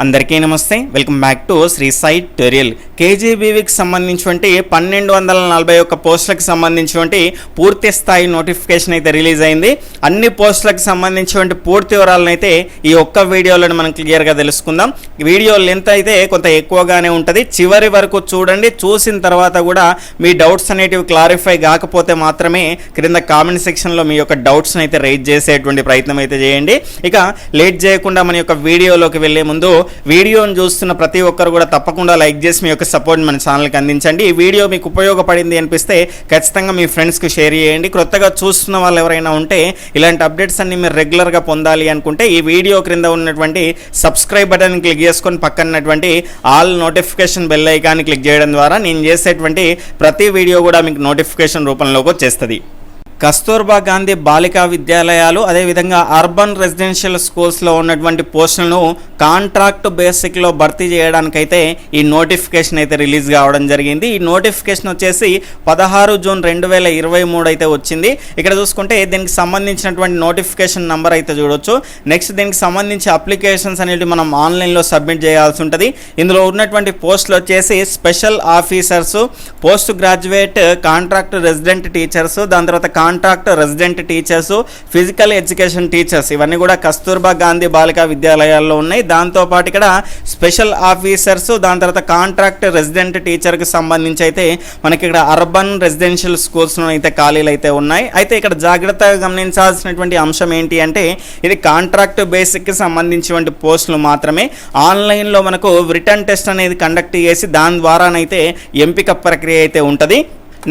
అందరికీ నమస్తే, welcome back to Sri Sai tutorial. కేజీబీవీకి సంబంధించినటువంటి 1241 పోస్టులకు సంబంధించినటువంటి పూర్తి స్థాయి నోటిఫికేషన్ అయితే రిలీజ్ అయింది. అన్ని పోస్టులకు సంబంధించినటువంటి పూర్తి వివరాలను అయితే ఈ ఒక్క వీడియోలో మనం క్లియర్గా తెలుసుకుందాం. వీడియో లెంత్ అయితే కొంత ఎక్కువగానే ఉంటుంది, చివరి వరకు చూడండి. చూసిన తర్వాత కూడా మీ డౌట్స్ అనేటివి క్లారిఫై కాకపోతే మాత్రమే క్రింద కామెంట్ సెక్షన్లో మీ యొక్క డౌట్స్ని అయితే రైజ్ చేసేటువంటి ప్రయత్నం అయితే చేయండి. ఇక లేట్ చేయకుండా మన యొక్క వీడియోలోకి వెళ్ళే ముందు వీడియోని చూస్తున్న ప్రతి ఒక్కరు కూడా తప్పకుండా లైక్ చేసి మీ యొక్క సపోర్ట్ మన ఛానల్కి అందించండి. ఈ వీడియో మీకు ఉపయోగపడింది అనిపిస్తే ఖచ్చితంగా మీ ఫ్రెండ్స్కి షేర్ చేయండి. కొత్తగా చూస్తున్న వాళ్ళు ఎవరైనా ఉంటే ఇలాంటి అప్డేట్స్ అన్ని మీరు రెగ్యులర్గా పొందాలి అనుకుంటే ఈ వీడియో క్రింద ఉన్నటువంటి సబ్స్క్రైబ్ బటన్ క్లిక్ చేసుకొని పక్కనటువంటి ఆల్ నోటిఫికేషన్ బెల్ ఐకాన్ని క్లిక్ చేయడం ద్వారా నేను చేసేటువంటి ప్రతి వీడియో కూడా మీకు నోటిఫికేషన్ రూపంలోకి వచ్చేస్తుంది. కస్తూర్బా గాంధీ బాలికా విద్యాలయాలు అదేవిధంగా అర్బన్ రెసిడెన్షియల్ స్కూల్స్లో ఉన్నటువంటి పోస్టులను కాంట్రాక్ట్ బేసిక్లో భర్తీ చేయడానికైతే ఈ నోటిఫికేషన్ అయితే రిలీజ్ కావడం జరిగింది. ఈ నోటిఫికేషన్ వచ్చేసి 16 జూన్ 2023 అయితే వచ్చింది. ఇక్కడ చూసుకుంటే దీనికి సంబంధించినటువంటి నోటిఫికేషన్ నెంబర్ అయితే చూడొచ్చు. నెక్స్ట్ దీనికి సంబంధించి అప్లికేషన్స్ అనేవి మనం ఆన్లైన్లో సబ్మిట్ చేయాల్సి ఉంటుంది. ఇందులో ఉన్నటువంటి పోస్టులు వచ్చేసి special officers, post graduate contract resident teachers, దాని తర్వాత contract resident teachers, physical education teachers, ఇవన్నీ కూడా కస్తూర్బా గాంధీ బాలికా విద్యాలయాల్లో ఉన్నాయి. దాంతోపాటు ఇక్కడ స్పెషల్ ఆఫీసర్స్, దాని తర్వాత కాంట్రాక్ట్ రెసిడెంట్ టీచర్కి సంబంధించి అయితే మనకి ఇక్కడ అర్బన్ రెసిడెన్షియల్ స్కూల్స్లో అయితే ఖాళీలు అయితే ఉన్నాయి. అయితే ఇక్కడ జాగ్రత్తగా గమనించాల్సినటువంటి అంశం ఏంటి అంటే ఇది కాంట్రాక్ట్ బేసిక్కి సంబంధించినటువంటి పోస్టులు మాత్రమే. ఆన్లైన్లో మనకు రిటర్న్ టెస్ట్ అనేది కండక్ట్ చేసి దాని ద్వారానైతే ఎంపిక ప్రక్రియ అయితే ఉంటుంది.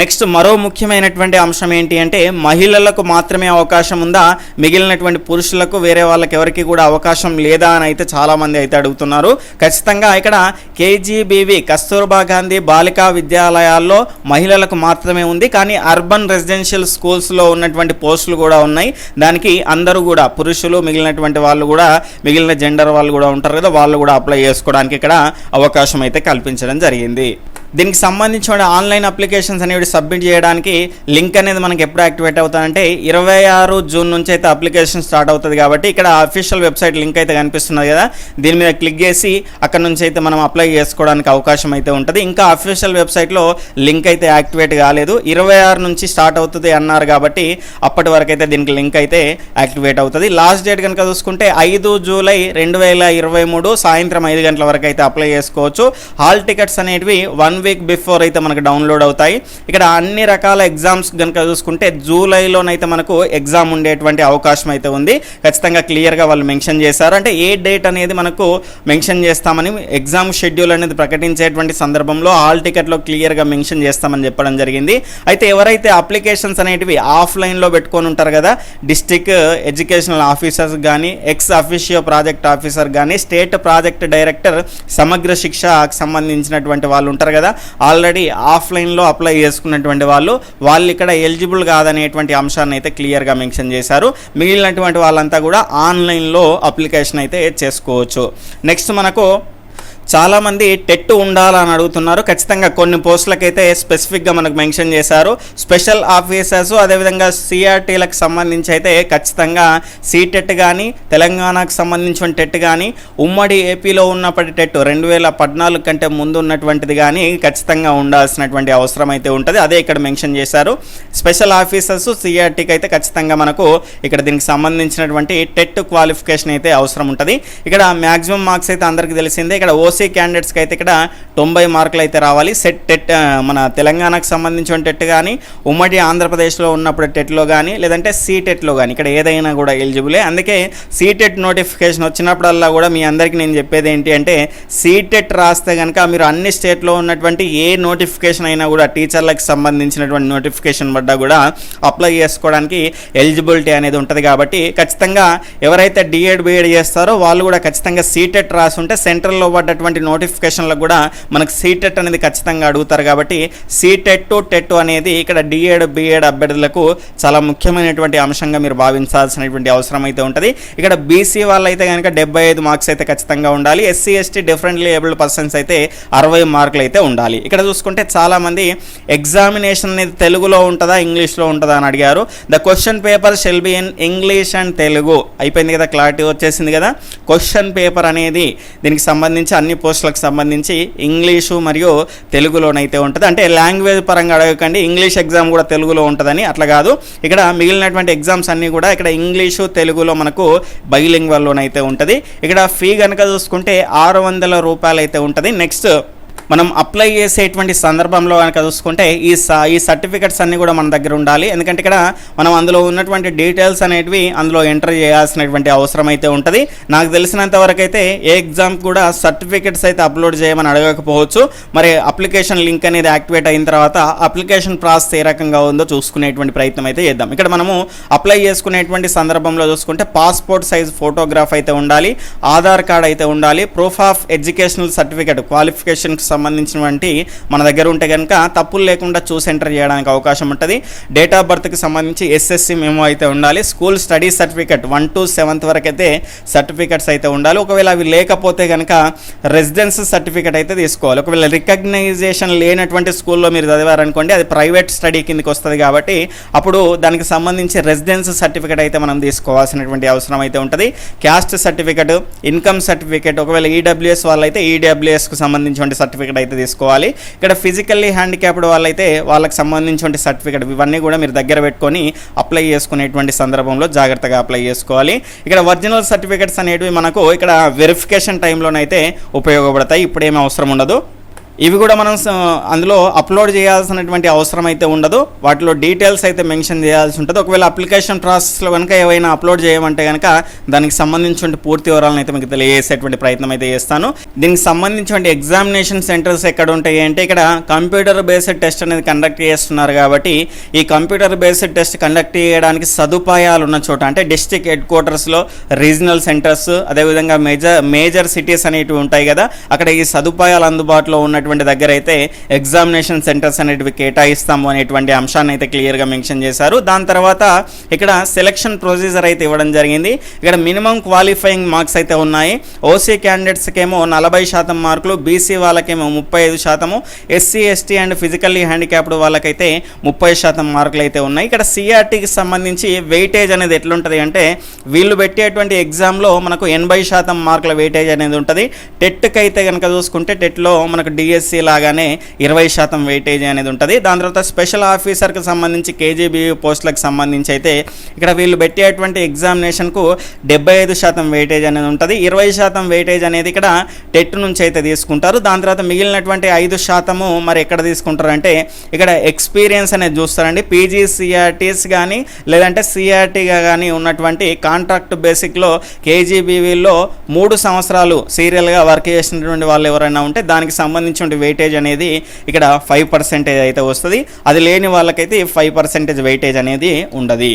నెక్స్ట్ మరో ముఖ్యమైనటువంటి అంశం ఏంటి అంటే మహిళలకు మాత్రమే అవకాశం ఉందా, మిగిలినటువంటి పురుషులకు వేరే వాళ్ళకి ఎవరికి కూడా అవకాశం లేదా అని అయితే చాలామంది అయితే అడుగుతున్నారు. ఖచ్చితంగా ఇక్కడ కేజీబీవీ కస్తూర్బా గాంధీ బాలికా విద్యాలయాల్లో మహిళలకు మాత్రమే ఉంది, కానీ అర్బన్ రెసిడెన్షియల్ స్కూల్స్లో ఉన్నటువంటి పోస్టులు కూడా ఉన్నాయి. దానికి అందరూ కూడా పురుషులు, మిగిలినటువంటి వాళ్ళు కూడా, మిగిలిన జెండర్ వాళ్ళు కూడా ఉంటారు కదా, వాళ్ళు కూడా అప్లై చేసుకోవడానికి ఇక్కడ అవకాశం అయితే కల్పించడం జరిగింది. దీనికి సంబంధించిన ఆన్లైన్ అప్లికేషన్స్ అనేవి సబ్మిట్ చేయడానికి లింక్ అనేది మనకి ఎప్పుడు యాక్టివేట్ అవుతుందంటే 26 జూన్ నుంచి అయితే అప్లికేషన్ స్టార్ట్ అవుతుంది. కాబట్టి ఇక్కడ అఫీషియల్ వెబ్సైట్ లింక్ అయితే కనిపిస్తున్నది కదా, దీని మీద క్లిక్ చేసి అక్కడ నుంచి అయితే మనం అప్లై చేసుకోవడానికి అవకాశం అయితే ఉంటుంది. ఇంకా అఫీషియల్ వెబ్సైట్లో లింక్ అయితే యాక్టివేట్ కాలేదు, 26 నుంచి స్టార్ట్ అవుతుంది అన్నారు. కాబట్టి అప్పటి వరకు అయితే దీనికి లింక్ అయితే యాక్టివేట్ అవుతుంది. లాస్ట్ డేట్ కనుక చూసుకుంటే 5 జూలై 2023 సాయంత్రం 5 గంటల వరకు అయితే అప్లై చేసుకోవచ్చు. హాల్ టికెట్స్ అనేటివి 1 వీక్ బిఫోర్ అయితే మనకు డౌన్లోడ్ అవుతాయి. ఇక్కడ అన్ని రకాల ఎగ్జామ్స్ కనుక చూసుకుంటే జూలైలోనైతే మనకు ఎగ్జామ్ ఉండేటువంటి అవకాశం అయితే ఉంది. ఖచ్చితంగా క్లియర్గా వాళ్ళు మెన్షన్ చేశారు. అంటే ఏ డేట్ అనేది మనకు మెన్షన్ చేస్తామని ఎగ్జామ్ షెడ్యూల్ అనేది ప్రకటించేటువంటి సందర్భంలో హాల్ టికెట్లో క్లియర్గా మెన్షన్ చేస్తామని చెప్పడం జరిగింది. అయితే ఎవరైతే అప్లికేషన్స్ అనేటివి ఆఫ్లైన్లో పెట్టుకొని ఉంటారు కదా, డిస్ట్రిక్ట్ ఎడ్యుకేషనల్ ఆఫీసర్స్ కానీ, ఎక్స్ అఫీషియో ప్రాజెక్ట్ ఆఫీసర్ కానీ, స్టేట్ ప్రాజెక్ట్ డైరెక్టర్ సమగ్ర శిక్షకు సంబంధించినటువంటి వాళ్ళు ఉంటారు కదా, ఆల్రెడీ ఆఫ్లైన్లో అప్లై చేసుకున్నటువంటి వాళ్ళు ఇక్కడ ఎలిజిబుల్ కాదనేటువంటి అంశాన్ని అయితే క్లియర్గా మెన్షన్ చేశారు. మిగిలినటువంటి వాళ్ళంతా కూడా ఆన్లైన్లో అప్లికేషన్ అయితే చేసుకోవచ్చు. నెక్స్ట్ మనకు చాలామంది టెట్ ఉండాలని అడుగుతున్నారు. ఖచ్చితంగా కొన్ని పోస్టులకైతే స్పెసిఫిక్గా మనకు మెన్షన్ చేశారు. స్పెషల్ ఆఫీసర్స్ అదేవిధంగా సిఆర్టీలకు సంబంధించి అయితే ఖచ్చితంగా సీటెట్ కానీ, తెలంగాణకు సంబంధించిన టెట్ కానీ, ఉమ్మడి ఏపీలో ఉన్నప్పటి టెట్ 2014 కంటే ముందు ఉన్నటువంటిది కానీ ఖచ్చితంగా ఉండాల్సినటువంటి అవసరం అయితే ఉంటుంది. అదే ఇక్కడ మెన్షన్ చేశారు. స్పెషల్ ఆఫీసర్స్ సిఆర్టీకి అయితే ఖచ్చితంగా మనకు ఇక్కడ దీనికి సంబంధించినటువంటి టెట్ క్వాలిఫికేషన్ అయితే అవసరం ఉంటుంది. ఇక్కడ మ్యాక్సిమం మార్క్స్ అయితే అందరికీ తెలిసిందే. ఇక్కడ ఓసీ క్యాండిడేట్స్కి అయితే ఇక్కడ 90 మార్కులు అయితే రావాలి. సెట్ టెట్ మన తెలంగాణకు సంబంధించిన టెట్ కానీ, ఉమ్మడి ఆంధ్రప్రదేశ్లో ఉన్నప్పుడు టెట్లో కానీ, లేదంటే సీటెట్లో కానీ ఇక్కడ ఏదైనా కూడా ఎలిజిబులే. అందుకే సీటెట్ నోటిఫికేషన్ వచ్చినప్పుడల్లా కూడా మీ అందరికీ నేను చెప్పేది ఏంటి అంటే సీటెట్ రాస్తే కనుక మీరు అన్ని స్టేట్లో ఉన్నటువంటి ఏ నోటిఫికేషన్ అయినా కూడా టీచర్లకు సంబంధించినటువంటి నోటిఫికేషన్ పడ్డా కూడా అప్లై చేసుకోవడానికి ఎలిజిబిలిటీ అనేది ఉంటుంది. కాబట్టి ఖచ్చితంగా ఎవరైతే డిఎడ్ బిఎడ్ చేస్తారో వాళ్ళు కూడా ఖచ్చితంగా సీటెట్ రాసి ఉంటే సెంట్రల్లో పడ్డటువంటి ఉన్నటువంటి నోటిఫికేషన్లకు కూడా మనకు సీటెట్ అనేది ఖచ్చితంగా అడుగుతారు కాబట్టి సీటెట్ టెట్ అనేది ఇక్కడ డిఎడ్ బిఎడ్ అభ్యర్థులకు చాలా ముఖ్యమైనటువంటి అంశంగా మీరు భావించాల్సినటువంటి అవసరం అయితే ఉంటుంది. ఇక్కడ బీసీ వాళ్ళైతే కనుక 75 మార్క్స్ అయితే ఖచ్చితంగా ఉండాలి. SC ST differently abled persons అయితే 60 మార్కులు అయితే ఉండాలి. ఇక్కడ చూసుకుంటే చాలామంది ఎగ్జామినేషన్ అనేది తెలుగులో ఉంటుందా ఇంగ్లీష్లో ఉంటుందా అని అడిగారు. The question paper shall be in English and Telugu. అయిపోయింది కదా, క్లారిటీ వచ్చేసింది కదా. క్వశ్చన్ పేపర్ అనేది దీనికి సంబంధించి అన్ని పోస్టులకు సంబంధించి ఇంగ్లీషు మరియు తెలుగులోనైతే ఉంటుంది. అంటే లాంగ్వేజ్ పరంగా అడగకండి ఇంగ్లీష్ ఎగ్జామ్ కూడా తెలుగులో ఉంటుందని, అట్లా కాదు. ఇక్కడ మిగిలినటువంటి ఎగ్జామ్స్ అన్నీ కూడా ఇక్కడ ఇంగ్లీషు తెలుగులో మనకు బైలింగ్వల్లోనైతే ఉంటుంది. ఇక్కడ ఫీ కనుక చూసుకుంటే 600 రూపాయలు అయితే ఉంటుంది. నెక్స్ట్ మనం అప్లై చేసేటువంటి సందర్భంలో కనుక చూసుకుంటే ఈ సర్టిఫికెట్స్ అన్నీ కూడా మన దగ్గర ఉండాలి. ఎందుకంటే ఇక్కడ మనం అందులో ఉన్నటువంటి డీటెయిల్స్ అనేటివి అందులో ఎంటర్ చేయాల్సినటువంటి అవసరం అయితే ఉంటుంది. నాకు తెలిసినంత వరకు అయితే ఏ ఎగ్జామ్ కూడా సర్టిఫికెట్స్ అయితే అప్లోడ్ చేయమని అడగకపోవచ్చు. మరి అప్లికేషన్ లింక్ అనేది యాక్టివేట్ అయిన తర్వాత అప్లికేషన్ ప్రాసెస్ ఏ రకంగా ఉందో చూసుకునేటువంటి ప్రయత్నం అయితే చేద్దాం. ఇక్కడ మనము అప్లై చేసుకునేటువంటి సందర్భంలో చూసుకుంటే పాస్పోర్ట్ సైజ్ ఫోటోగ్రాఫ్ అయితే ఉండాలి, ఆధార్ కార్డ్ అయితే ఉండాలి, ప్రూఫ్ ఆఫ్ ఎడ్యుకేషనల్ సర్టిఫికెట్ క్వాలిఫికేషన్కి సంబంధించినటువంటి మన దగ్గర ఉంటే కనుక తప్పులు లేకుండా చూసి ఎంటర్ చేయడానికి అవకాశం ఉంటుంది. డేట్ ఆఫ్ బర్త్కి సంబంధించి ఎస్ఎస్సి మెమో అయితే ఉండాలి. School study certificate 1 to 7th వరకు అయితే సర్టిఫికెట్స్ అయితే ఉండాలి. ఒకవేళ అవి లేకపోతే కనుక రెసిడెన్స్ సర్టిఫికెట్ అయితే తీసుకోవాలి. ఒకవేళ రికగ్నైజేషన్ లేనటువంటి స్కూల్లో మీరు చదివారనుకోండి అది ప్రైవేట్ స్టడీ కిందకి వస్తుంది కాబట్టి అప్పుడు దానికి సంబంధించి రెసిడెన్స్ సర్టిఫికెట్ అయితే మనం తీసుకోవాల్సినటువంటి అవసరం అయితే ఉంటుంది. క్యాస్ట్ సర్టిఫికెట్, ఇన్కమ్ సర్టిఫికెట్, ఒకవేళ ఈడబ్ల్యూఎస్ వాళ్ళైతే ఈడబ్ల్యూఎస్కు సంబంధించినటువంటి సర్టిఫికెట్ అయితే తీసుకోవాలి. ఇక్కడ ఫిజికల్లీ హ్యాండిక్యాప్డ్ వాళ్ళైతే వాళ్ళకి సంబంధించిన సర్టిఫికెట్ ఇవన్నీ కూడా మీరు దగ్గర పెట్టుకొని అప్లై చేసుకునేటువంటి సందర్భంలో జాగ్రత్తగా అప్లై చేసుకోవాలి. ఇక్కడ ఒరిజినల్ సర్టిఫికెట్స్ అనేటివి మనకు ఇక్కడ వెరిఫికేషన్ టైంలోనైతే ఉపయోగపడతాయి. ఇప్పుడేమీ అవసరం ఉండదు. ఇవి కూడా మనం అందులో అప్లోడ్ చేయాల్సినటువంటి అవసరం అయితే ఉండదు. వాటిలో డీటెయిల్స్ అయితే మెన్షన్ చేయాల్సి ఉంటుంది. ఒకవేళ అప్లికేషన్ ప్రాసెస్లో కనుక ఏవైనా అప్లోడ్ చేయమంటే కనుక దానికి సంబంధించిన పూర్తి వివరాలను అయితే మీకు తెలియజేసేటువంటి ప్రయత్నం అయితే చేస్తాను. దీనికి సంబంధించిన ఎగ్జామినేషన్ సెంటర్స్ ఎక్కడ ఉంటాయి అంటే ఇక్కడ కంప్యూటర్ బేస్డ్ టెస్ట్ అనేది కండక్ట్ చేస్తున్నారు కాబట్టి ఈ కంప్యూటర్ బేస్డ్ టెస్ట్ కండక్ట్ చేయడానికి సదుపాయాలు ఉన్న చోట అంటే డిస్ట్రిక్ట్ హెడ్ క్వార్టర్స్లో రీజనల్ సెంటర్స్ అదేవిధంగా మేజర్ సిటీస్ అనేటివి ఉంటాయి కదా, అక్కడ ఈ సదుపాయాలు అందుబాటులో ఉన్న దగ్గర అయితే ఎగ్జామినేషన్ సెంటర్స్ అనేటివి కేటాయిస్తాము అనేటువంటి అంశాన్ని అయితే క్లియర్గా మెన్షన్ చేశారు. దాని తర్వాత ఇక్కడ సెలక్షన్ ప్రొసీజర్ అయితే ఇవ్వడం జరిగింది. ఇక్కడ మినిమం క్వాలిఫైయింగ్ మార్క్స్ అయితే ఉన్నాయి. ఓసీ క్యాండిడేట్స్కి ఏమో 40% మార్కులు, బీసీ వాళ్ళకేమో 35%, SC ST and physically handicapped వాళ్ళకైతే 30% మార్కులు అయితే ఉన్నాయి. ఇక్కడ సిఆర్టీకి సంబంధించి వెయిటేజ్ అనేది ఎట్లుంటుంది అంటే వీళ్ళు పెట్టేటువంటి ఎగ్జామ్లో మనకు 80% మార్కుల వెయిటేజ్ అనేది ఉంటుంది. టెట్కి అయితే కనుక చూసుకుంటే టెట్లో మనకు డిఎస్సి లాగానే 20% వెయిటేజ్ అనేది ఉంటుంది. దాని తర్వాత స్పెషల్ ఆఫీసర్కి సంబంధించి కేజీబీ పోస్టులకు సంబంధించి అయితే ఇక్కడ వీళ్ళు పెట్టేటువంటి ఎగ్జామినేషన్కు 75% వెయిటేజ్ అనేది ఉంటుంది. 20% వెయిటేజ్ అనేది ఇక్కడ టెట్ నుంచి అయితే తీసుకుంటారు. దాని తర్వాత మిగిలినటువంటి 5% మరి ఎక్కడ తీసుకుంటారంటే ఇక్కడ ఎక్స్పీరియన్స్ అనేది చూస్తారండి. పీజీసీఆర్టీస్ కానీ లేదంటే సిఆర్టీగా కానీ ఉన్నటువంటి కాంట్రాక్ట్ బేసిక్లో కేజీబీవీలో 3 సంవత్సరాలు సీరియల్గా వర్క్ చేసినటువంటి వాళ్ళు ఎవరైనా ఉంటే దానికి సంబంధించిన వెయిటేజ్ అనేది ఇక్కడ 5% అయితే వస్తుంది. అది లేని వాళ్ళకైతే 5% వెయిటేజ్ అనేది ఉండదు.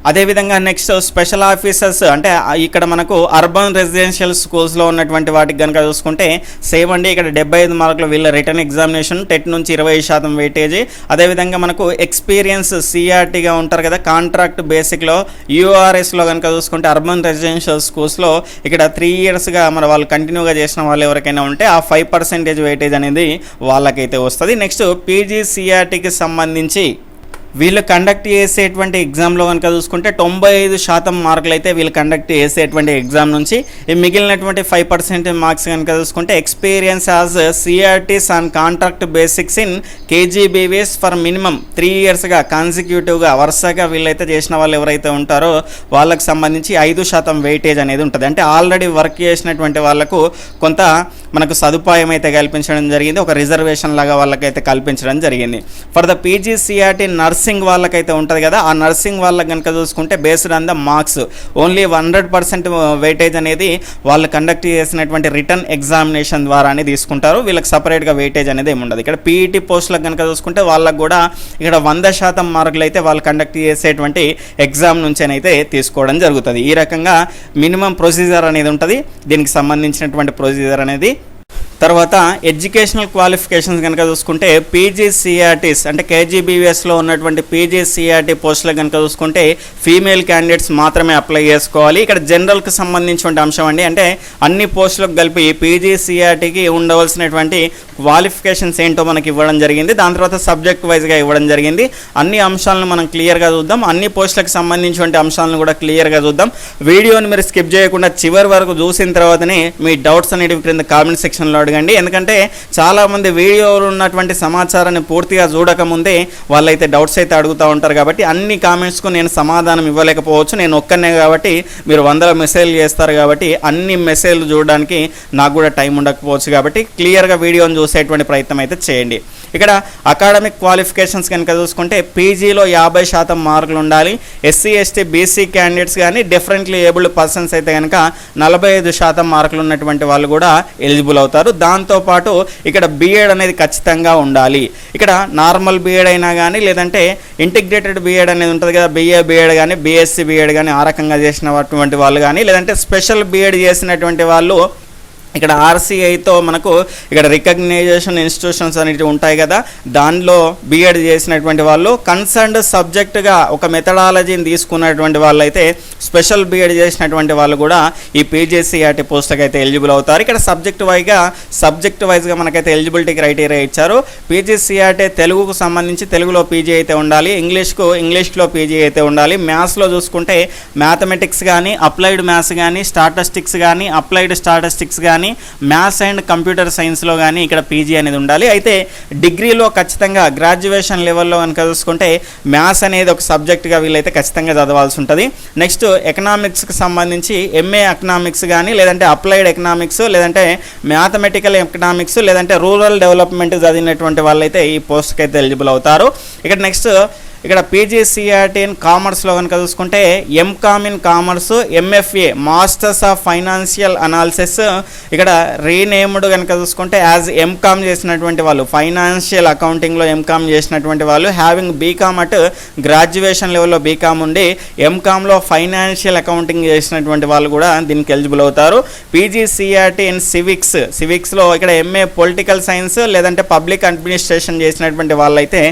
అదేవిధంగా నెక్స్ట్ స్పెషల్ ఆఫీసర్స్ అంటే ఇక్కడ మనకు అర్బన్ రెసిడెన్షియల్ స్కూల్స్లో ఉన్నటువంటి వాటికి కనుక చూసుకుంటే సేమ్ అండి. ఇక్కడ 75 మార్కులు వీళ్ళ రిటర్న్ ఎగ్జామినేషన్, టెట్ నుంచి 20% వెయిటేజ్. అదేవిధంగా మనకు ఎక్స్పీరియన్స్ సిఆర్టీగా ఉంటారు కదా కాంట్రాక్ట్ బేసిక్లో యూఆర్ఎస్లో కనుక చూసుకుంటే అర్బన్ రెసిడెన్షియల్ స్కూల్స్లో ఇక్కడ 3 yearsగా మన వాళ్ళు కంటిన్యూగా చేసిన వాళ్ళు ఎవరికైనా ఉంటే ఆ 5% వెయిటేజ్ అనేది వాళ్ళకైతే వస్తుంది. నెక్స్ట్ పీజీసీఆర్టీకి సంబంధించి వీళ్ళు కండక్ట్ చేసేటువంటి ఎగ్జామ్లో కనుక చూసుకుంటే 95% మార్కులు అయితే వీళ్ళు కండక్ట్ చేసేటువంటి ఎగ్జామ్ నుంచి మిగిలినటువంటి 5% మార్క్స్ కనుక చూసుకుంటే experience as CRTs and contract basics in KGBVs for minimum 3 yearsగా కాన్సిక్యూటివ్గా వరుసగా వీళ్ళైతే చేసిన వాళ్ళు ఎవరైతే ఉంటారో వాళ్ళకి సంబంధించి 5% వెయిటేజ్ అనేది ఉంటుంది. అంటే ఆల్రెడీ వర్క్ చేసినటువంటి వాళ్ళకు కొంత మనకు సదుపాయం అయితే కల్పించడం జరిగింది, ఒక రిజర్వేషన్ లాగా వాళ్ళకైతే కల్పించడం జరిగింది. ఫర్ ద పీజీసీఆర్టీ నర్సింగ్ వాళ్ళకైతే ఉంటుంది కదా, ఆ నర్సింగ్ వాళ్ళకి కనుక చూసుకుంటే based on the marks only 100% weightage అనేది వాళ్ళు కండక్ట్ చేసినటువంటి రిటర్న్ ఎగ్జామినేషన్ ద్వారానే తీసుకుంటారు. వీళ్ళకి సపరేట్గా వెయిటేజ్ అనేది ఏమి ఉండదు. ఇక్కడ పీఈటీ పోస్టులకు కనుక చూసుకుంటే వాళ్ళకు కూడా ఇక్కడ 100% మార్కులు అయితే వాళ్ళు కండక్ట్ చేసేటువంటి ఎగ్జామ్ నుంచేనైతే తీసుకోవడం జరుగుతుంది. ఈ రకంగా మినిమం ప్రొసీజర్ అనేది ఉంటుంది. దీనికి సంబంధించినటువంటి ప్రొసీజర్ అనేది తర్వాత ఎడ్యుకేషనల్ క్వాలిఫికేషన్స్ కనుక చూసుకుంటే పీజీసీఆర్టీస్ అంటే కేజీబీవీఎస్లో ఉన్నటువంటి పీజీసీఆర్టీ పోస్టులకు కనుక చూసుకుంటే ఫీమేల్ క్యాండిడేట్స్ మాత్రమే అప్లై చేసుకోవాలి. ఇక్కడ జనరల్కి సంబంధించిన అంశం అండి. అంటే అన్ని పోస్టులకు కలిపి పీజీసీఆర్టీకి ఉండవలసినటువంటి క్వాలిఫికేషన్స్ ఏంటో మనకి ఇవ్వడం జరిగింది. దాని తర్వాత సబ్జెక్ట్ వైజ్గా ఇవ్వడం జరిగింది. అన్ని అంశాలను మనం క్లియర్గా చూద్దాం. అన్ని పోస్టులకు సంబంధించిన అంశాలను కూడా క్లియర్గా చూద్దాం. వీడియోని మీరు స్కిప్ చేయకుండా చివరి వరకు చూసిన తర్వాతనే మీ డౌట్స్ అనేవి క్రింద కామెంట్ సెక్షన్లో అడగండి. ఎందుకంటే చాలామంది వీడియోలో ఉన్నటువంటి సమాచారాన్ని పూర్తిగా చూడకముందే వాళ్ళైతే డౌట్స్ అయితే అడుగుతూ ఉంటారు. కాబట్టి అన్ని కామెంట్స్కు నేను సమాధానం ఇవ్వలేకపోవచ్చు. నేను ఒక్కనే కాబట్టి మీరు 100 మెసేజ్లు చేస్తారు కాబట్టి అన్ని మెసేజ్లు చూడడానికి నాకు కూడా టైం ఉండకపోవచ్చు. కాబట్టి క్లియర్గా వీడియోని చూసేటువంటి ప్రయత్నం అయితే చేయండి. ఇక్కడ అకాడమిక్ క్వాలిఫికేషన్స్ కనుక చూసుకుంటే పీజీలో 50% మార్కులు ఉండాలి. ఎస్సీ ఎస్టీ బీసీ క్యాండిడేట్స్ కానీ డిఫరెంట్లీ ఏబుల్డ్ పర్సన్స్ అయితే కనుక 45% మార్కులు ఉన్నటువంటి వాళ్ళు కూడా ఎలిజిబుల్ అవుతారు. దాంతోపాటు ఇక్కడ బీఎడ్ అనేది ఖచ్చితంగా ఉండాలి. ఇక్కడ నార్మల్ బీఎడ్ అయినా కానీ లేదంటే ఇంటిగ్రేటెడ్ బీఎడ్ అనేది ఉంటుంది కదా, బిఏ బీఎడ్ కానీ బీఎస్సీ బీఎడ్ కానీ ఆ రకంగా చేసినటువంటి వాళ్ళు కానీ లేదంటే స్పెషల్ బీఎడ్ చేసినటువంటి వాళ్ళు ఇక్కడ ఆర్సీఐతో మనకు ఇక్కడ రికగ్నైజేషన్ ఇన్స్టిట్యూషన్స్ అనేవి ఉంటాయి కదా, దానిలో బీఎడ్ చేసినటువంటి వాళ్ళు కన్సర్న్డ్ సబ్జెక్టుగా ఒక మెథడాలజీని తీసుకున్నటువంటి వాళ్ళు అయితే స్పెషల్ బీఎడ్ చేసినటువంటి వాళ్ళు కూడా ఈ పీజీసీఆర్టీ పోస్టులకు అయితే ఎలిజిబుల్ అవుతారు. ఇక్కడ సబ్జెక్ట్ వైజ్గా మనకైతే ఎలిజిబిలిటీ క్రైటీరియా ఇచ్చారు. పీజీసీఆర్టీ తెలుగుకు సంబంధించి తెలుగులో పీజీ అయితే ఉండాలి, ఇంగ్లీష్లో పీజీ అయితే ఉండాలి. మ్యాథ్స్లో చూసుకుంటే మ్యాథమెటిక్స్ కానీ అప్లైడ్ మ్యాథ్స్ కానీ స్టాటిస్టిక్స్ కానీ అప్లైడ్ స్టాటిస్టిక్స్ కానీ మ్యాథ్స్ అండ్ కంప్యూటర్ సైన్స్లో కానీ ఇక్కడ పీజీ అనేది ఉండాలి. అయితే డిగ్రీలో ఖచ్చితంగా గ్రాడ్యుయేషన్ లెవెల్లో కనుక చూసుకుంటే మ్యాథ్స్ అనేది ఒక సబ్జెక్ట్గా వీళ్ళైతే ఖచ్చితంగా చదవాల్సి ఉంటుంది. నెక్స్ట్ ఎకనామిక్స్కి సంబంధించి ఎంఏ ఎకనామిక్స్ కానీ లేదంటే అప్లైడ్ ఎకనామిక్స్ లేదంటే మ్యాథమెటికల్ ఎకనామిక్స్ లేదంటే రూరల్ డెవలప్మెంట్ చదివినటువంటి వాళ్ళైతే ఈ పోస్ట్కి అయితే ఎలిజిబుల్ అవుతారు. ఇక్కడ పీజీసీఆర్టీ ఇన్ కామర్స్లో కనుక చూసుకుంటే MCom in commerce MFA masters of financial analysis ఇక్కడ రీనేమ్డ్ కనుక చూసుకుంటే యాజ్ ఎంకామ్ చేసినటువంటి వాళ్ళు ఫైనాన్షియల్ అకౌంటింగ్లో ఎంకామ్ చేసినటువంటి వాళ్ళు హ్యావింగ్ బీకామ్ అట్ గ్రాడ్యుయేషన్ లెవెల్లో బీకామ్ ఉండి ఎంకామ్లో ఫైనాన్షియల్ అకౌంటింగ్ చేసినటువంటి వాళ్ళు కూడా దీనికి ఎలిజిబుల్ అవుతారు. పీజీసీఆర్టీ ఇన్ సివిక్స్లో ఇక్కడ ఎంఏ పొలిటికల్ సైన్స్ లేదంటే పబ్లిక్ అడ్మినిస్ట్రేషన్ చేసినటువంటి వాళ్ళైతే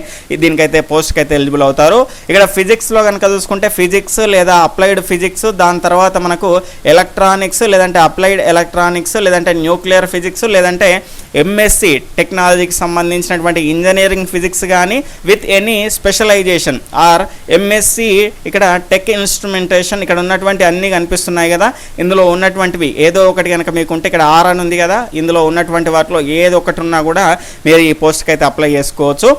దీనికైతే పోస్ట్కి అయితే ఎలిజిబుల్ అవుతారు. ఇక్కడ ఫిజిక్స్లో కనుక చూసుకుంటే ఫిజిక్స్ లేదా అప్లైడ్ ఫిజిక్స్, దాని తర్వాత మనకు ఎలక్ట్రానిక్స్ లేదంటే అప్లైడ్ ఎలక్ట్రానిక్స్ లేదంటే న్యూక్లియర్ ఫిజిక్స్ లేదంటే ఎంఎస్సి టెక్నాలజీకి సంబంధించినటువంటి ఇంజనీరింగ్ ఫిజిక్స్ కానీ with any specialisation are MSc ఇక్కడ టెక్ ఇన్స్ట్రుమెంటేషన్ ఇక్కడ ఉన్నటువంటి అన్నీ కనిపిస్తున్నాయి కదా, ఇందులో ఉన్నటువంటివి ఏదో ఒకటి కనుక మీకు ఉంటే ఇక్కడ ఆర్ అని ఉంది కదా, ఇందులో ఉన్నటువంటి వాటిలో ఏదో ఒకటి ఉన్నా కూడా మీరు ఈ పోస్ట్కి అయితే అప్లై చేసుకోవచ్చు.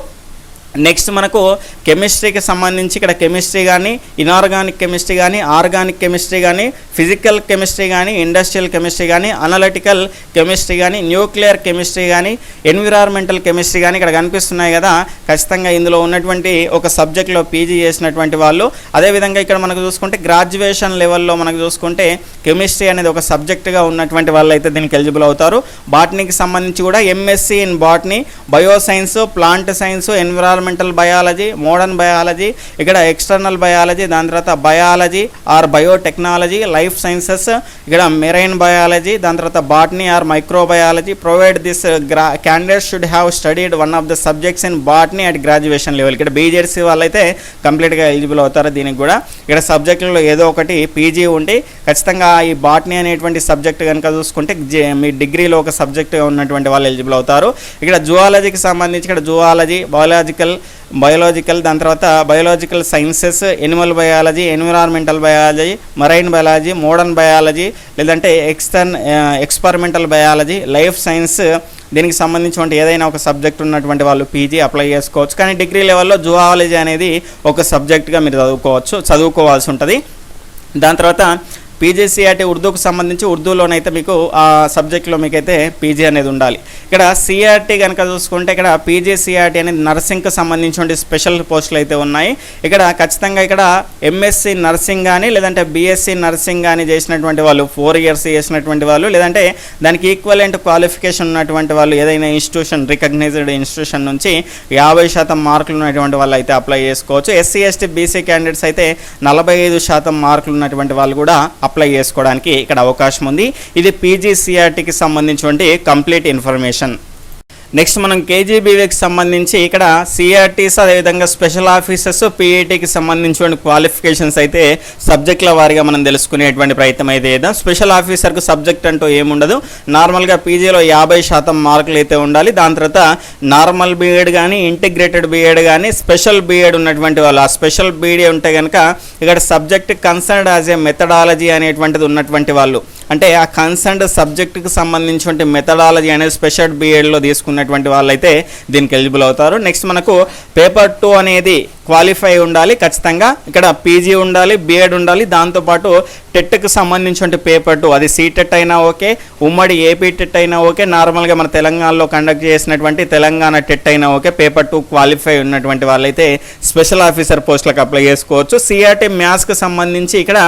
నెక్స్ట్ మనకు కెమిస్ట్రీకి సంబంధించి ఇక్కడ కెమిస్ట్రీ కానీ ఇనార్గానిక్ కెమిస్ట్రీ కానీ ఆర్గానిక్ కెమిస్ట్రీ కానీ ఫిజికల్ కెమిస్ట్రీ కానీ ఇండస్ట్రియల్ కెమిస్ట్రీ కానీ అనలిటికల్ కెమిస్ట్రీ కానీ న్యూక్లియర్ కెమిస్ట్రీ కానీ ఎన్విరాన్మెంటల్ కెమిస్ట్రీ కానీ ఇక్కడ కనిపిస్తున్నాయి కదా, ఖచ్చితంగా ఇందులో ఉన్నటువంటి ఒక సబ్జెక్ట్లో పీజీ చేసినటువంటి వాళ్ళు. అదేవిధంగా ఇక్కడ మనకు చూసుకుంటే గ్రాడ్యుయేషన్ లెవెల్లో మనకు చూసుకుంటే కెమిస్ట్రీ అనేది ఒక సబ్జెక్టుగా ఉన్నటువంటి వాళ్ళు అయితే దీనికి ఎలిజిబుల్ అవుతారు. బాటనీకి సంబంధించి కూడా MSc in botany, bioscience, plant science, environmental biology, modern biology, ఇక్కడ ఎక్స్టర్నల్ బయాలజీ, దాని తర్వాత biology are biotechnology, life sciences, ఇక్కడ మెరైన్ బయాలజీ, దాని తర్వాత botany are microbiology. Provide this candidate should have studied one of the subjects in botany at graduation level. ఇక్కడ BZC వాళ్ళైతే కంప్లీట్గా eligible అవుతారు దీనికి కూడా. ఇక్కడ సబ్జెక్టులలో ఏదో ఒకటి పీజీ ఉంటే ఖచ్చితంగా ఈ బాటనీ అనేటువంటి సబ్జెక్ట్ కనుక చూసుకుంటే మీ డిగ్రీలో ఒక సబ్జెక్టుగా ఉన్నటువంటి వాళ్ళు ఎలిజిబుల్ అవుతారు. ఇక్కడ జువాలజీకి సంబంధించి ఇక్కడ జువాలజీ, బయోలాజికల్, దాని తర్వాత biological sciences, Animal biology, environmental biology, marine biology, modern biology లేదంటే ఎక్స్పెరిమెంటల్ బయాలజీ, లైఫ్ సైన్స్ దీనికి సంబంధించినటువంటి ఏదైనా ఒక సబ్జెక్ట్ ఉన్నటువంటి వాళ్ళు పీజీ అప్లై చేసుకోవచ్చు. కానీ డిగ్రీ లెవెల్లో జువాలజీ అనేది ఒక సబ్జెక్ట్గా మీరు చదువుకోవాల్సి ఉంటుంది. దాని తర్వాత పీజీసీఆర్టీ ఉర్దూకు సంబంధించి ఉర్దూలోనైతే మీకు ఆ సబ్జెక్ట్లో మీకైతే పీజీ అనేది ఉండాలి. ఇక్కడ సిఆర్టీ కనుక చూసుకుంటే ఇక్కడ పీజీసీఆర్టీ అనేది నర్సింగ్కి సంబంధించిన స్పెషల్ పోస్టులు అయితే ఉన్నాయి. ఇక్కడ ఖచ్చితంగా ఇక్కడ ఎంఎస్సి నర్సింగ్ కానీ లేదంటే బీఎస్సీ నర్సింగ్ కానీ చేసినటువంటి వాళ్ళు 4 years చేసినటువంటి వాళ్ళు లేదంటే దానికి ఈక్వలెంట్ క్వాలిఫికేషన్ ఉన్నటువంటి వాళ్ళు ఏదైనా ఇన్స్టిట్యూషన్ రికగ్నైజ్డ్ ఇన్స్టిట్యూషన్ నుంచి 50% మార్కులు ఉన్నటువంటి వాళ్ళు అయితే అప్లై చేసుకోవచ్చు. ఎస్సీ ఎస్టీ బీసీ క్యాండిడేట్స్ అయితే 45% మార్కులు ఉన్నటువంటి వాళ్ళు కూడా అప్లై చేసుకోవడానికి ఇక్కడ అవకాశం ఉంది. ఇది పీజీసీఆర్టీకి సంబంధించినటువంటి కంప్లీట్ ఇన్ఫర్మేషన్. నెక్స్ట్ మనం కేజీబీవీకి సంబంధించి ఇక్కడ సిఆర్టీస్ అదేవిధంగా స్పెషల్ ఆఫీసర్స్ పీఈటీకి సంబంధించిన క్వాలిఫికేషన్స్ అయితే సబ్జెక్టుల వారీగా మనం తెలుసుకునేటువంటి ప్రయత్నం అయితే చేద్దాం. స్పెషల్ ఆఫీసర్కు సబ్జెక్ట్ అంటూ ఏముండదు. నార్మల్గా పీజీలో 50% మార్కులు అయితే ఉండాలి. దాని తర్వాత నార్మల్ బీఎడ్ కానీ ఇంటిగ్రేటెడ్ బీఎడ్ కానీ స్పెషల్ బీఎడ్ ఉన్నటువంటి వాళ్ళు, ఆ స్పెషల్ బీఎడ్ ఉంటే కనుక ఇక్కడ subject concerned as a methodology అనేటువంటిది ఉన్నటువంటి వాళ్ళు, అంటే ఆ కన్సర్న్డ్ సబ్జెక్టుకి సంబంధించిన మెథడాలజీ అనేది స్పెషల్ బీఎడ్లో తీసుకున్నటువంటి వాళ్ళైతే దీనికి ఎలిజిబుల్ అవుతారు. నెక్స్ట్ మనకు పేపర్ 2 అనేది క్వాలిఫై ఉండాలి ఖచ్చితంగా. ఇక్కడ పీజీ ఉండాలి, బీఎడ్ ఉండాలి, దాంతోపాటు టెట్కి సంబంధించిన పేపర్ 2 అది సీటెట్ అయినా ఓకే, ఉమ్మడి ఏపీ టెట్ అయినా ఓకే, నార్మల్గా మన తెలంగాణలో కండక్ట్ చేసినటువంటి తెలంగాణ టెట్ అయినా ఓకే, పేపర్ 2 క్వాలిఫై ఉన్నటువంటి వాళ్ళైతే స్పెషల్ ఆఫీసర్ పోస్టులకు అప్లై చేసుకోవచ్చు. సిఆర్టీ మ్యాథ్స్కి సంబంధించి ఇక్కడ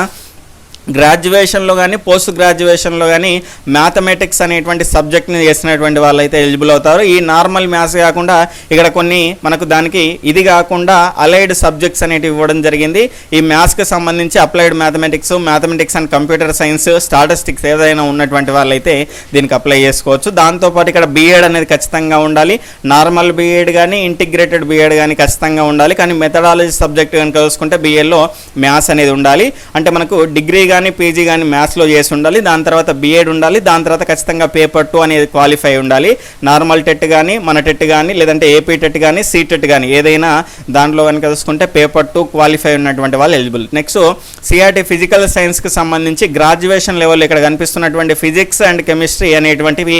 గ్రాడ్యుయేషన్లో కానీ పోస్ట్ గ్రాడ్యుయేషన్లో కానీ మ్యాథమెటిక్స్ అనేటువంటి సబ్జెక్ట్ని చేసినటువంటి వాళ్ళైతే ఎలిజిబుల్ అవుతారు. ఈ నార్మల్ మ్యాథ్స్ కాకుండా ఇక్కడ కొన్ని మనకు దానికి ఇది కాకుండా అలైడ్ సబ్జెక్ట్స్ అనేటివి ఇవ్వడం జరిగింది. ఈ మ్యాథ్స్కి సంబంధించి applied mathematics and computer science, statistics ఏదైనా ఉన్నటువంటి వాళ్ళైతే దీనికి అప్లై చేసుకోవచ్చు. దాంతోపాటు ఇక్కడ బీఎడ్ అనేది ఖచ్చితంగా ఉండాలి. నార్మల్ బీఎడ్ కానీ ఇంటిగ్రేటెడ్ బీఎడ్ కానీ ఖచ్చితంగా ఉండాలి. కానీ మెథడాలజీ సబ్జెక్ట్ కనుక చూసుకుంటే బీఎడ్లో మ్యాథ్స్ అనేది ఉండాలి. అంటే మనకు డిగ్రీ కానీ పీజీ కానీ మ్యాథ్స్లో చేసి ఉండాలి. దాని తర్వాత బీఎడ్ ఉండాలి. దాని తర్వాత ఖచ్చితంగా పేపర్ 2 అనేది క్వాలిఫై ఉండాలి. నార్మల్ టెట్ కానీ మన టెట్ కానీ లేదంటే ఏపీ టెట్ కానీ సీటెట్ కానీ ఏదైనా దాంట్లో కనుక చూసుకుంటే పేపర్ 2 క్వాలిఫై ఉన్నటువంటి వాళ్ళు ఎలిజిబుల్. నెక్స్ట్ సిఆర్టీ ఫిజికల్ సైన్స్కి సంబంధించి గ్రాడ్యుయేషన్ లెవెల్ ఇక్కడ కనిపిస్తున్నటువంటి ఫిజిక్స్ అండ్ కెమిస్ట్రీ అనేటువంటివి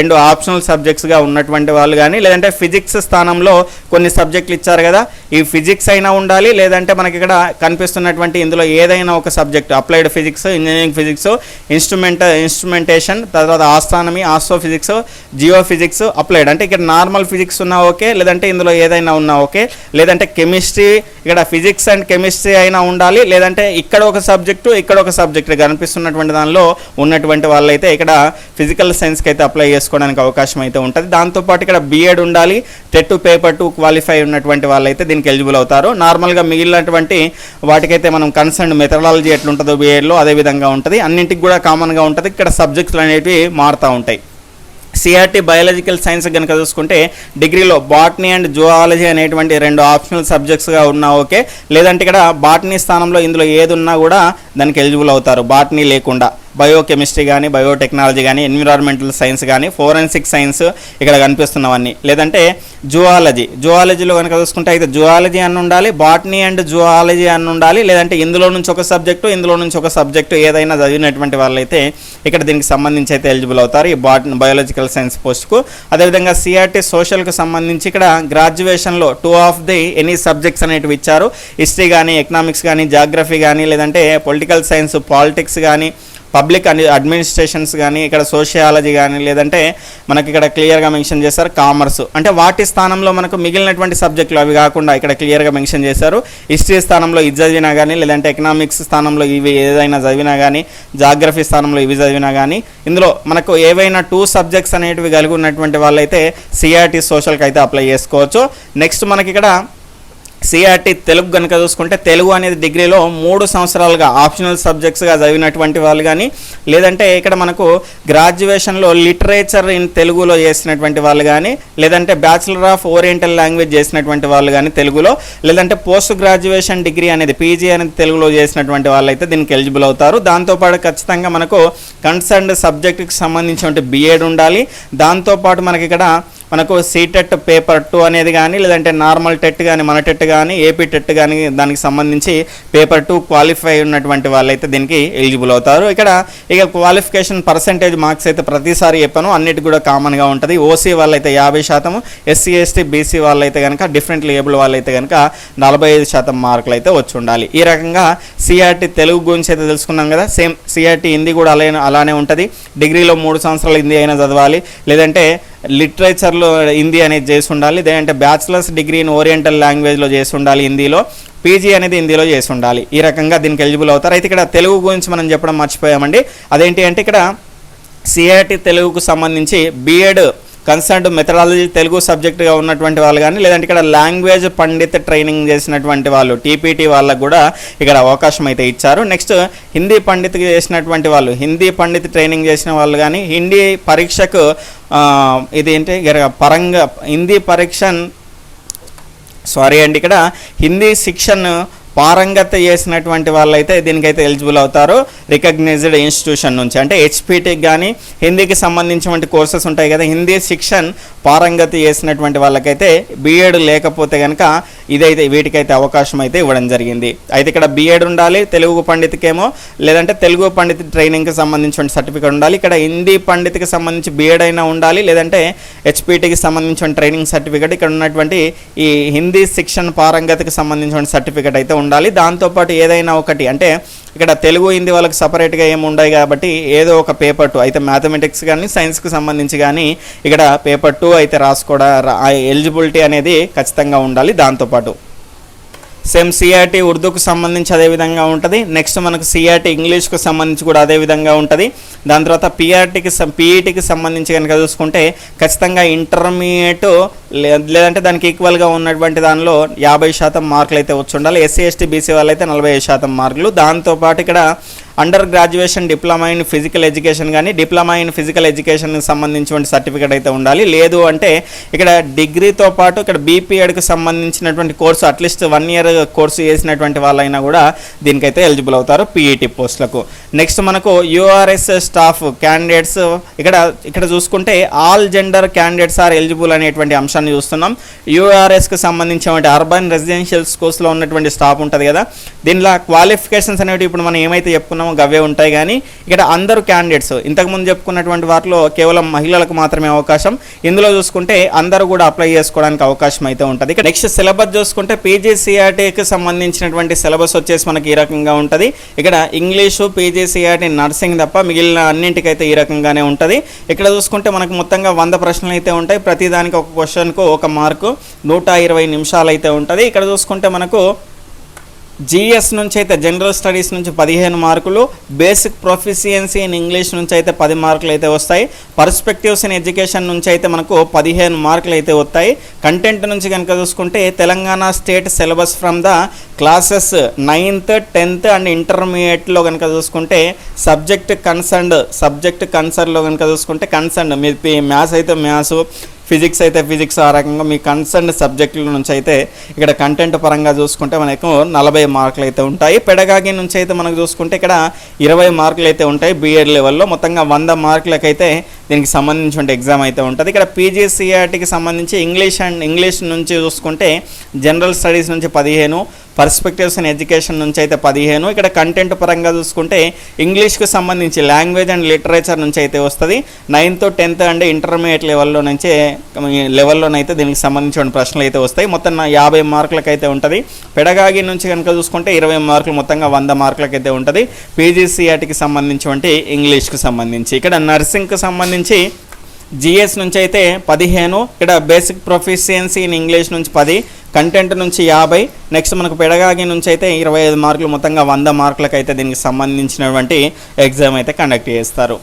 2 ఆప్షనల్ సబ్జెక్ట్స్గా ఉన్నటువంటి వాళ్ళు కానీ, లేదంటే ఫిజిక్స్ స్థానంలో కొన్ని సబ్జెక్టులు ఇచ్చారు కదా, ఈ ఫిజిక్స్ అయినా ఉండాలి. లేదంటే మనకి ఇక్కడ కనిపిస్తున్నటువంటి ఇందులో ఏదైనా ఒక subject applied physics, engineering physics, instrumentation, తర్వాత astronomy, astrophysics, geo physics applied, అంటే ఇక్కడ నార్మల్ ఫిజిక్స్ ఉన్నా ఓకే, లేదంటే ఇందులో ఏదైనా ఉన్నా ఓకే, లేదంటే కెమిస్ట్రీ ఇక్కడ ఫిజిక్స్ అండ్ కెమిస్ట్రీ అయినా ఉండాలి, లేదంటే ఇక్కడ ఒక సబ్జెక్టు ఇక్కడ ఒక సబ్జెక్ట్ కనిపిస్తున్నటువంటి దానిలో ఉన్నటువంటి వాళ్ళైతే ఇక్కడ ఫిజికల్ సైన్స్కి అయితే అప్లై చేసుకోవడానికి అవకాశం అయితే ఉంటుంది. దాంతోపాటు ఇక్కడ బీఎడ్ ఉండాలి, టెట్ పేపర్ 2 క్వాలిఫై ఉన్నటువంటి వాళ్ళైతే దీనికి ఎలిజిబుల్ అవుతారు. నార్మల్గా మిగిలినటువంటి వాటికైతే మనం కన్సర్న్ మెథడాలజీ ఎట్లుంటుందో బీఎడ్లో అదే విధంగా ఉంటుంది. అన్నింటికి కూడా కామన్గా ఉంటుంది. ఇక్కడ సబ్జెక్ట్స్ అనేవి మారుతూ ఉంటాయి. సిఆర్టీ బయాలజికల్ సైన్స్ కనుక చూసుకుంటే డిగ్రీలో బాటనీ అండ్ జువాలజీ అనేటువంటి 2 ఆప్షనల్ సబ్జెక్ట్స్గా ఉన్నా ఓకే, లేదంటే ఇక్కడ బాటనీ స్థానంలో ఇందులో ఏది ఉన్నా కూడా దానికి ఎలిజిబుల్ అవుతారు. బాటనీ లేకుండా బయోకెమిస్ట్రీ కానీ, బయోటెక్నాలజీ కానీ, ఎన్విరాన్మెంటల్ సైన్స్ కానీ, ఫోరెన్సిక్ సైన్స్ ఇక్కడ కనిపిస్తున్నవన్నీ, లేదంటే జువాలజీలో కనుక చూసుకుంటే అయితే జువాలజీ అని ఉండాలి, బాటనీ అండ్ జువాలజీ అని ఉండాలి, లేదంటే ఇందులో నుంచి ఒక సబ్జెక్టు ఇందులో నుంచి ఒక సబ్జెక్టు ఏదైనా చదివినటువంటి వాళ్ళైతే ఇక్కడ దీనికి సంబంధించి అయితే ఎలిజిబుల్ అవుతారు ఈ బయాలజికల్ సైన్స్ పోస్ట్కు. అదేవిధంగా సిఆర్టీ సోషల్కి సంబంధించి ఇక్కడ గ్రాడ్యుయేషన్లో 2 ఆఫ్ ది ఎనీ సబ్జెక్ట్స్ అనేటివి ఇచ్చారు. హిస్టరీ కానీ, ఎకనామిక్స్ కానీ, జాగ్రఫీ కానీ, లేదంటే పొలిటికల్ సైన్స్, పాలిటిక్స్ కానీ, పబ్లిక్ అడ్మినిస్ట్రేషన్స్ కానీ, ఇక్కడ సోషియాలజీ కానీ, లేదంటే మనకి ఇక్కడ క్లియర్గా మెన్షన్ చేశారు కామర్స్, అంటే వాటి స్థానంలో మనకు మిగిలినటువంటి సబ్జెక్టులు అవి కాకుండా ఇక్కడ క్లియర్గా మెన్షన్ చేశారు. హిస్టరీ స్థానంలో ఇది చదివినా కానీ, లేదంటే ఎకనామిక్స్ స్థానంలో ఇవి ఏదైనా చదివినా కానీ, జాగ్రఫీ స్థానంలో ఇవి చదివినా కానీ, ఇందులో మనకు ఏవైనా 2 సబ్జెక్ట్స్ అనేటివి కలిగి ఉన్నటువంటి వాళ్ళైతే సిఆర్టీ సోషల్కి అయితే అప్లై చేసుకోవచ్చు. నెక్స్ట్ మనకి ఇక్కడ సిఆర్టీ తెలుగు కనుక చూసుకుంటే తెలుగు అనేది డిగ్రీలో 3 సంవత్సరాలుగా ఆప్షనల్ సబ్జెక్ట్స్గా చదివినటువంటి వాళ్ళు కానీ, లేదంటే ఇక్కడ మనకు గ్రాడ్యుయేషన్లో లిటరేచర్ ఇన్ తెలుగులో చేసినటువంటి వాళ్ళు కానీ, లేదంటే బ్యాచిలర్ ఆఫ్ ఓరియంటల్ లాంగ్వేజ్ చేసినటువంటి వాళ్ళు కానీ తెలుగులో, లేదంటే పోస్ట్ గ్రాడ్యుయేషన్ డిగ్రీ అనేది పీజీ అనేది తెలుగులో చేసినటువంటి వాళ్ళు అయితే దీనికి ఎలిజిబుల్ అవుతారు. దాంతోపాటు ఖచ్చితంగా మనకు కన్సర్న్డ్ సబ్జెక్టుకి సంబంధించిన బీఎడ్ ఉండాలి. దాంతోపాటు మనకి ఇక్కడ మనకు సీటెట్ పేపర్ 2 అనేది కానీ, లేదంటే నార్మల్ టెట్ కానీ, మన టెట్ కానీ, ఏపీ టెట్ కానీ దానికి సంబంధించి పేపర్ 2 క్వాలిఫై ఉన్నటువంటి వాళ్ళైతే దీనికి ఎలిజిబుల్ అవుతారు. ఇక క్వాలిఫికేషన్ పర్సెంటేజ్ మార్క్స్ అయితే ప్రతిసారి చెప్పాను, అన్నిటికి కూడా కామన్గా ఉంటుంది. ఓసీ వాళ్ళైతే 50%, ఎస్సీ ఎస్టీ బీసీ వాళ్ళైతే కనుక, డిఫరెంట్ లేబుల్ వాళ్ళైతే కనుక 45% మార్కులు అయితే వచ్చి ఉండాలి. ఈ రకంగా సిఆర్టీ తెలుగు గురించి అయితే తెలుసుకున్నాం కదా. సేమ్ సిఆర్టీ హిందీ కూడా అలానే ఉంటుంది. డిగ్రీలో 3 సంవత్సరాలు హిందీ అయినా చదవాలి, లేదంటే లిటరేచర్లో హిందీ అనేది చేసి ఉండాలి, లేదంటే బ్యాచిలర్స్ డిగ్రీ ఇన్ ఓరియంటల్ లాంగ్వేజ్లో చేసి ఉండాలి హిందీలో, పీజీ అనేది హిందీలో చేసి ఉండాలి. ఈ రకంగా దీనికి ఎలిజిబుల్ అవుతారు. అయితే ఇక్కడ తెలుగు గురించి మనం చెప్పడం మర్చిపోయామండి. అదేంటి అంటే ఇక్కడ సిఆర్టీ తెలుగుకు సంబంధించి బీఎడ్ కన్సర్న్డ్ మెథడాలజీ తెలుగు సబ్జెక్టుగా ఉన్నటువంటి వాళ్ళు కానీ, లేదంటే ఇక్కడ లాంగ్వేజ్ పండిత్ ట్రైనింగ్ చేసినటువంటి వాళ్ళు టీపీటీ వాళ్ళకు కూడా ఇక్కడ అవకాశం అయితే ఇచ్చారు. నెక్స్ట్ హిందీ పండిత్ చేసినటువంటి వాళ్ళు, హిందీ పండిత్ ట్రైనింగ్ చేసిన వాళ్ళు కానీ హిందీ పరీక్షకు ఇదేంటి పరంగా హిందీ ఇక్కడ హిందీ శిక్షణ పారంగత చేసినటువంటి వాళ్ళైతే దీనికైతే ఎలిజిబుల్ అవుతారు. రికగ్నైజ్డ్ ఇన్స్టిట్యూషన్ నుంచి, అంటే హెచ్పిటికి కానీ హిందీకి సంబంధించినటువంటి కోర్సెస్ ఉంటాయి కదా, హిందీ శిక్షణ పారంగతి చేసినటువంటి వాళ్ళకైతే బీఎడ్ లేకపోతే కనుక ఇదైతే వీటికైతే అవకాశం అయితే ఇవ్వడం జరిగింది. అయితే ఇక్కడ బీఎడ్ ఉండాలి తెలుగు పండితుకేమో, లేదంటే తెలుగు పండిత్ ట్రైనింగ్కి సంబంధించిన సర్టిఫికేట్ ఉండాలి. ఇక్కడ హిందీ పండితుకి సంబంధించి బీఎడ్ అయినా ఉండాలి, లేదంటే హెచ్పిటికి సంబంధించిన ట్రైనింగ్ సర్టిఫికేట్, ఇక్కడ ఉన్నటువంటి ఈ హిందీ శిక్షణ పారంగతికి సంబంధించిన సర్టిఫికేట్ అయితే ఉండాలి. దాంతోపాటు ఏదైనా ఒకటి, అంటే ఇక్కడ తెలుగు హిందీ వాళ్ళకి సపరేట్గా ఏమి ఉండవు కాబట్టి ఏదో ఒక పేపర్ 2 అయితే మ్యాథమెటిక్స్ కానీ సైన్స్కి సంబంధించి కానీ ఇక్కడ పేపర్ 2 అయితే రాసుకోవడం ఎలిజిబిలిటీ అనేది ఖచ్చితంగా ఉండాలి. దాంతోపాటు సేమ్ సిఆర్టీ ఉర్దూకు సంబంధించి అదే విధంగా ఉంటుంది. నెక్స్ట్ మనకు సిఆర్టీ ఇంగ్లీష్కు సంబంధించి కూడా అదే విధంగా ఉంటుంది. దాని తర్వాత పీఈటీకి సంబంధించి కనుక చూసుకుంటే ఖచ్చితంగా ఇంటర్మీడియట్ లేదంటే దానికి ఈక్వల్గా ఉన్నటువంటి దానిలో 50% మార్కులు అయితే వచ్చి ఉండాలి. ఎస్సీ ఎస్టీ బీసీ వాళ్ళైతే 45% మార్కులు. దాంతోపాటు ఇక్కడ under graduation diploma in physical education కానీ డిప్లొమా ఇన్ ఫిజికల్ ఎడ్యుకేషన్కి సంబంధించినటువంటి సర్టిఫికేట్ అయితే ఉండాలి. లేదు అంటే ఇక్కడ డిగ్రీతో పాటు ఇక్కడ బీపీఎడ్కి సంబంధించినటువంటి కోర్సు అట్లీస్ట్ 1 year కోర్సు చేసినటువంటి వాళ్ళైనా కూడా దీనికైతే ఎలిజిబుల్ అవుతారు పీఈటీ పోస్టులకు. నెక్స్ట్ మనకు యూఆర్ఎస్ స్టాఫ్ క్యాండిడేట్స్ ఇక్కడ చూసుకుంటే all gender candidates are eligible అనేటువంటి అంశాన్ని చూస్తున్నాం. యూఆర్ఎస్కి సంబంధించినటువంటి అర్బన్ రెసిడెన్షియల్ స్కూల్స్లో ఉన్నటువంటి స్టాఫ్ ఉంటుంది కదా, దీనిలో క్వాలిఫికేషన్స్ అనేవి ఇప్పుడు మనం ఏమైతే చెప్పుకున్నామో గవే ఉంటాయి. కానీ ఇక్కడ అందరూ క్యాండిడేట్స్ ఇంతకుముందు చెప్పుకున్నటువంటి వాటిలో కేవలం మహిళలకు మాత్రమే అవకాశం. ఇందులో చూసుకుంటే అందరూ కూడా అప్లై చేసుకోవడానికి అవకాశం అయితే ఉంటుంది. ఇక్కడ నెక్స్ట్ సిలబస్ చూసుకుంటే పీజీసీఆర్టీకి సంబంధించినటువంటి సిలబస్ వచ్చేసి మనకి ఈ రకంగా ఉంటుంది. ఇక్కడ ఇంగ్లీషు పీజీసీఆర్టీ నర్సింగ్ తప్ప మిగిలిన అన్నింటికైతే ఈ రకంగానే ఉంటుంది. ఇక్కడ చూసుకుంటే మనకు మొత్తంగా 100 ప్రశ్నలు అయితే ఉంటాయి. ప్రతిదానికి ఒక క్వశ్చన్కు 1 మార్కు, 120 నిమిషాలు అయితే ఉంటుంది. ఇక్కడ చూసుకుంటే మనకు జిఎస్ నుంచి అయితే జనరల్ స్టడీస్ నుంచి 15 మార్కులు, బేసిక్ ప్రొఫిషియన్సీ ఇన్ ఇంగ్లీష్ నుంచి అయితే 10 మార్కులు అయితే వస్తాయి. పర్స్పెక్టివ్స్ ఇన్ ఎడ్యుకేషన్ నుంచి అయితే మనకు 15 మార్కులు అయితే వస్తాయి. కంటెంట్ నుంచి కనుక చూసుకుంటే Telangana state syllabus from the classes 9th 10th and ఇంటర్మీడియట్లో కనుక చూసుకుంటే సబ్జెక్ట్ కన్సర్న్లో కనుక చూసుకుంటే కన్సర్న్ మీ మ్యాథ్స్ అయితే మ్యాథ్స్, ఫిజిక్స్ అయితే ఫిజిక్స్, ఆ రకంగా మీ కన్సర్న్ సబ్జెక్టుల నుంచి అయితే ఇక్కడ కంటెంట్ పరంగా చూసుకుంటే మనకు 40 మార్కులు అయితే ఉంటాయి. పెడగాగి నుంచి అయితే మనకు చూసుకుంటే ఇక్కడ 20 మార్కులు అయితే ఉంటాయి. బీఎడ్ లెవెల్లో మొత్తంగా 100 మార్కులకైతే దీనికి సంబంధించిన ఎగ్జామ్ అయితే ఉంటుంది. ఇక్కడ పీజీసీఆర్టీకి సంబంధించి ఇంగ్లీష్ నుంచి చూసుకుంటే జనరల్ స్టడీస్ నుంచి 15, పర్స్పెక్టివ్స్ ఇన్ ఎడ్యుకేషన్ నుంచి అయితే 15. ఇక్కడ కంటెంట్ పరంగా చూసుకుంటే ఇంగ్లీష్కి సంబంధించి లాంగ్వేజ్ అండ్ లిటరేచర్ నుంచి అయితే వస్తుంది. 9th 10th అండ్ ఇంటర్మీడియట్ లెవెల్లోనైతే దీనికి సంబంధించిన ప్రశ్నలు అయితే వస్తాయి. మొత్తం 50 మార్కులకు అయితే ఉంటుంది. పెడగాగి నుంచి కనుక చూసుకుంటే 20 మార్కులు, మొత్తంగా 100 మార్కులకు అయితే ఉంటుంది. పీజీసీఆర్టీకి సంబంధించి ఇంగ్లీష్కి సంబంధించి. ఇక్కడ నర్సింగ్కి సంబంధించి జిఎస్ నుంచి అయితే 15, ఇక్కడ బేసిక్ ప్రొఫిషియన్సీ ఇన్ ఇంగ్లీష్ నుంచి 10, కంటెంట్ నుంచి 50, నెక్స్ట్ మనకు పెడగాగి నుంచి అయితే 25 మార్కులు, మొత్తంగా 100 మార్కులకు అయితే దీనికి సంబంధించినటువంటి ఎగ్జామ్ అయితే కండక్ట్ చేస్తారు.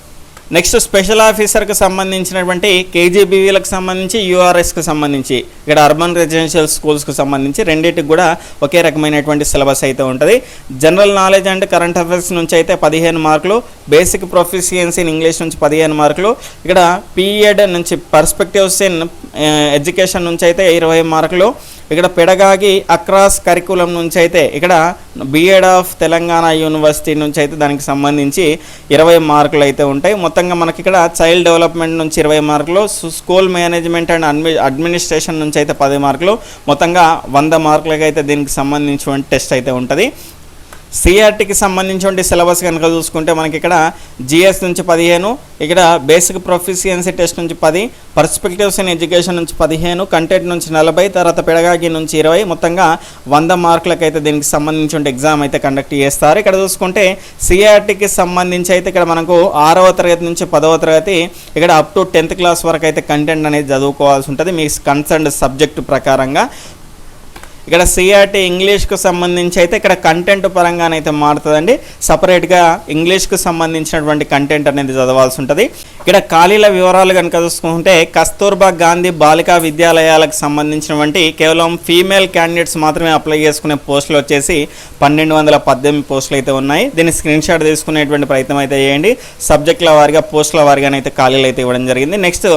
నెక్స్ట్ స్పెషల్ ఆఫీసర్కి సంబంధించినటువంటి కేజీబీవీలకు సంబంధించి యూఆర్ఎస్కి సంబంధించి ఇక్కడ అర్బన్ రెసిడెన్షియల్ స్కూల్స్కి సంబంధించి రెండింటికి కూడా ఒకే రకమైనటువంటి సిలబస్ అయితే ఉంటుంది. General knowledge and current affairs నుంచి అయితే 15 మార్కులు, బేసిక్ ప్రొఫిషియన్సీ ఇన్ ఇంగ్లీష్ నుంచి 15 మార్కులు, ఇక్కడ పీఎడ్ నుంచి పర్స్పెక్టివ్స్ ఇన్ ఎడ్యుకేషన్ నుంచి అయితే 20 మార్కులు, ఇక్కడ పెడగాగి అక్రాస్ కరికులం నుంచి అయితే ఇక్కడ బీఎడ్ ఆఫ్ తెలంగాణ యూనివర్సిటీ నుంచి అయితే దానికి సంబంధించి 20 మార్కులు అయితే ఉంటాయి. మొత్తంగా మనకి ఇక్కడ చైల్డ్ డెవలప్మెంట్ నుంచి 20 మార్కులు, స్కూల్ మేనేజ్మెంట్ అండ్ అడ్మినిస్ట్రేషన్ నుంచి అయితే 10 మార్కులు, మొత్తంగా 100 మార్కులకి అయితే దీనికి సంబంధించిన టెస్ట్ అయితే ఉంటుంది. సిఆర్టీకి సంబంధించిన సిలబస్ కనుక చూసుకుంటే మనకి ఇక్కడ జిఎస్ నుంచి 15, ఇక్కడ బేసిక్ ప్రొఫిషియన్సీ టెస్ట్ నుంచి 10, పర్స్పెక్టివ్స్ ఇన్ ఎడ్యుకేషన్ నుంచి 15, కంటెంట్ నుంచి 40, తర్వాత పెడగాగి నుంచి 20, మొత్తంగా 100 మార్కులకు అయితే దీనికి సంబంధించిన ఎగ్జామ్ అయితే కండక్ట్ చేస్తారు. ఇక్కడ చూసుకుంటే సిఆర్టీకి సంబంధించి అయితే ఇక్కడ మనకు 6వ తరగతి నుంచి 10వ తరగతి ఇక్కడ అప్ టు 10th క్లాస్ వరకు అయితే కంటెంట్ అనేది చదువుకోవాల్సి ఉంటుంది మీ కన్సర్న్డ్ సబ్జెక్టు ప్రకారంగా. ఇక్కడ సిఆర్టీ ఇంగ్లీష్కు సంబంధించి అయితే ఇక్కడ కంటెంట్ పరంగానైతే మారుతుందండి. సపరేట్గా ఇంగ్లీష్కు సంబంధించినటువంటి కంటెంట్ అనేది చదవాల్సి ఉంటుంది. ఇక్కడ ఖాళీల వివరాలు కనుక చూసుకుంటే కస్తూర్బా గాంధీ బాలికా విద్యాలయాలకు సంబంధించినటువంటి కేవలం ఫీమేల్ క్యాండిడేట్స్ మాత్రమే అప్లై చేసుకునే పోస్టులు వచ్చేసి 1218 పోస్టులు అయితే ఉన్నాయి. దీన్ని స్క్రీన్ షాట్ తీసుకునేటువంటి ప్రయత్నం అయితే చేయండి. సబ్జెక్టుల వారిగా పోస్టుల వారిగానైతే ఖాళీలు అయితే ఇవ్వడం జరిగింది. నెక్స్ట్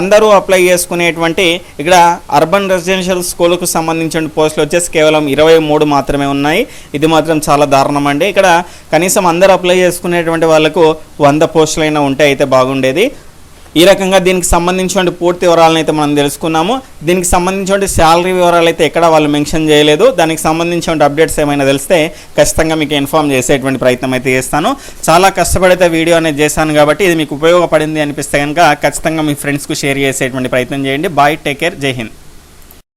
అందరూ అప్లై చేసుకునేటువంటి ఇక్కడ అర్బన్ రెసిడెన్షియల్ స్కూల్కు సంబంధించిన పోస్టులు వచ్చేసి కేవలం 23 మాత్రమే ఉన్నాయి. ఇది మాత్రం చాలా దారుణం అండి. ఇక్కడ కనీసం అందరూ అప్లై చేసుకునేటువంటి వాళ్ళకు 100 పోస్టులైనా ఉంటే అయితే బాగుండేది. ఈ రకంగా దీనికి సంబంధించిన పూర్తి వివరాలను అయితే మనం తెలుసుకున్నాము. దీనికి సంబంధించిన శాలరీ వివరాలు అయితే ఎక్కడ వాళ్ళు మెన్షన్ చేయలేదు. దానికి సంబంధించిన అప్డేట్స్ ఏమైనా తెలిస్తే ఖచ్చితంగా మీకు ఇన్ఫామ్ చేసేటువంటి ప్రయత్నం అయితే చేస్తాను. చాలా కష్టపడితే వీడియో అనేది చేశాను కాబట్టి ఇది మీకు ఉపయోగపడింది అనిపిస్తే కనుక ఖచ్చితంగా మీ ఫ్రెండ్స్కు షేర్ చేసేటువంటి ప్రయత్నం చేయండి. బాయ్, టేక్ కేర్, జై హింద్.